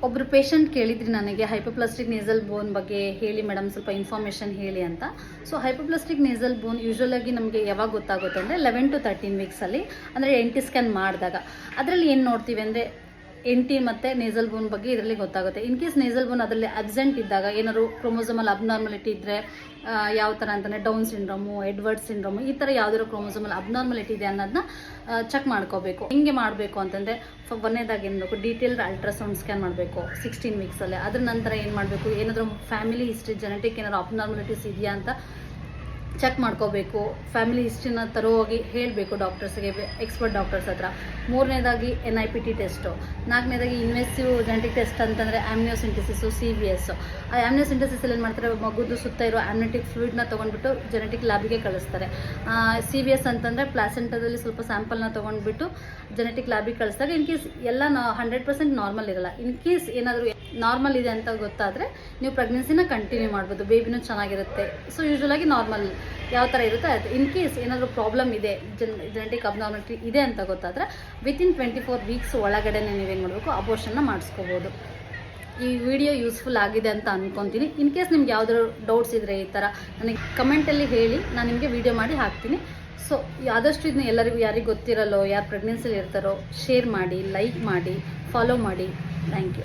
ಒಬ್ಬರು ಪೇಷಂಟ್ ಕೇಳಿದ್ರಿ ನನಗೆ ಹೈಪೋಪ್ಲಾಸ್ಟಿಕ್ ನೇಸಲ್ ಬೋನ್ ಬಗ್ಗೆ ಹೇಳಿ ಮೇಡಮ್, ಸ್ವಲ್ಪ ಇನ್ಫಾರ್ಮೇಷನ್ ಹೇಳಿ ಅಂತ. ಸೊ ಹೈಪೋಪ್ಲಾಸ್ಟಿಕ್ ನೇಸಲ್ ಬೋನ್ ಯೂಶ್ವಲ್ ಆಗಿ ನಮಗೆ ಯಾವಾಗ ಗೊತ್ತಾಗುತ್ತೆ ಅಂದರೆ 11 to 13 ವೀಕ್ಸಲ್ಲಿ, ಅಂದರೆ NT ಸ್ಕ್ಯಾನ್ ಮಾಡಿದಾಗ. ಅದರಲ್ಲಿ ಏನು ನೋಡ್ತೀವಿ ಅಂದರೆ NT ಮತ್ತು ನೇಸಲ್ ಬೋನ್ ಬಗ್ಗೆ ಇದರಲ್ಲಿ ಗೊತ್ತಾಗುತ್ತೆ. ಇನ್ ಕೇಸ್ ನೇಸಲ್ ಬೋನ್ ಅದರಲ್ಲಿ ಅಬ್ಸೆಂಟ್ ಇದ್ದಾಗ, ಏನಾದ್ರು ಕ್ರೋಮೋಸೋಮಲ್ ಅಬ್ನಾರ್ಮಲಿಟಿ ಇದ್ದರೆ, ಯಾವ ಥರ ಅಂತಂದರೆ ಡೌನ್ ಸಿಂಡ್ರೋಮು, ಎಡ್ವರ್ಡ್ ಸಿಂಡ್ರೋಮು, ಈ ಥರ ಯಾವುದಾದ್ರು ಕ್ರೋಮೋಸೋಮಲ್ ಅಬ್ನಾರ್ಮಲಿಟಿ ಇದೆ ಅನ್ನೋದನ್ನ ಚೆಕ್ ಮಾಡ್ಕೋಬೇಕು. ಹಿಂಗೆ ಮಾಡಬೇಕು ಅಂತಂದರೆ ಒಂದನೇದಾಗಿ ಏನು ಮಾಡಬೇಕು, ಡೀಟೇಲ್ಡ್ ಅಲ್ಟ್ರಾಸೌಂಡ್ ಸ್ಕ್ಯಾನ್ ಮಾಡಬೇಕು 16 ವೀಕ್ಸಲ್ಲೇ. ಅದ್ರ ನಂತರ ಏನು ಮಾಡಬೇಕು, ಏನಾದರೂ ಫ್ಯಾಮಿಲಿ ಹಿಸ್ಟ್ರಿ, ಜೆನೆಟಿಕ್ ಏನಾದ್ರು ಅಬ್ನಾರ್ಮಲಿಟೀಸ್ ಇದೆಯಾ ಅಂತ ಚೆಕ್ ಮಾಡ್ಕೋಬೇಕು. ಫ್ಯಾಮಿಲಿ ಹಿಸ್ಟ್ರಿನ ತರೋಗಿ ಹೇಳಬೇಕು ಡಾಕ್ಟರ್ಸ್ಗೆ, ಎಕ್ಸ್ಪರ್ಟ್ ಡಾಕ್ಟರ್ಸ್ ಹತ್ರ. ಮೂರನೇದಾಗಿ NIPT ಟೆಸ್ಟು. ನಾಲ್ಕನೇದಾಗಿ ಇನ್ವೆಸಿವ್ ಜೆನೆಟಿಕ್ ಟೆಸ್ಟ್ ಅಂತಂದರೆ ಆಮ್ನಿಯೋಸಿಂಥೆಸಿಸು, CVS. ಆ ಆಮ್ನಿಯೋಸಿಂಥೆಸಿಸಲ್ಲಿ ಏನು ಮಾಡ್ತಾರೆ, ಮಗುದು ಸುತ್ತ ಇರೋ ಆಮ್ನೆಟಿಕ್ ಫ್ಲೂಯಿಡ್ನ ತೊಗೊಂಡ್ಬಿಟ್ಟು ಜೆನೆಟಿಕ್ ಲ್ಯಾಬಿಗೆ ಕಳಿಸ್ತಾರೆ. CVS ಅಂತಂದರೆ ಪ್ಲಾಸೆಂಟಾದಲ್ಲಿ ಸ್ವಲ್ಪ ಸ್ಯಾಂಪಲ್ನ ತೊಗೊಂಡ್ಬಿಟ್ಟು ಜೆನೆಟಿಕ್ ಲ್ಯಾಬಿಗೆ ಕಳಿಸಿದಾಗ ಇನ್ ಕೇಸ್ ಎಲ್ಲ 100% ನಾರ್ಮಲ್ ಇರಲ್ಲ. ಇನ್ ಕೇಸ್ ಏನಾದರೂ ನಾರ್ಮಲ್ ಇದೆ ಅಂತ ಗೊತ್ತಾದರೆ ನೀವು ಪ್ರೆಗ್ನೆನ್ಸಿನ ಕಂಟಿನ್ಯೂ ಮಾಡ್ಬೋದು, ಬೇಬಿನೂ ಚೆನ್ನಾಗಿರುತ್ತೆ. ಸೊ ಯೂಶ್ವಲಾಗಿ ನಾರ್ಮಲ್ ಯಾವ ಥರ ಇರುತ್ತೆ ಅದು. ಇನ್ ಕೇಸ್ ಏನಾದರೂ ಪ್ರಾಬ್ಲಮ್ ಇದೆ, ಜೆನೆಟಿಕ್ ಅಬ್ನಾರ್ಮಲಿಟಿ ಇದೆ ಅಂತ ಗೊತ್ತಾದರೆ ವಿತಿನ್ 24 ವೀಕ್ಸ್ ಒಳಗಡೆ ನೀವೇನು ಮಾಡಬೇಕು, ಅಬೋರ್ಷನ್ನ ಮಾಡಿಸ್ಕೋಬೋದು. ಈ ವಿಡಿಯೋ ಯೂಸ್ಫುಲ್ ಆಗಿದೆ ಅಂತ ಅಂದ್ಕೊತೀನಿ. ಇನ್ ಕೇಸ್ ನಿಮ್ಗೆ ಯಾವ್ದಾದ್ರು ಡೌಟ್ಸ್ ಇದ್ದರೆ ಈ ಥರ ನನಗೆ ಕಮೆಂಟಲ್ಲಿ ಹೇಳಿ, ನಾನು ನಿಮಗೆ ವಿಡಿಯೋ ಮಾಡಿ ಹಾಕ್ತೀನಿ. ಸೊ ಆದಷ್ಟು ಇದನ್ನ ಎಲ್ಲರಿಗೂ, ಯಾರಿಗೆ ಗೊತ್ತಿರಲ್ಲೋ, ಯಾರು ಪ್ರೆಗ್ನೆನ್ಸಿಲಿ ಇರ್ತಾರೋ ಶೇರ್ ಮಾಡಿ, ಲೈಕ್ ಮಾಡಿ, ಫಾಲೋ ಮಾಡಿ. Thank you.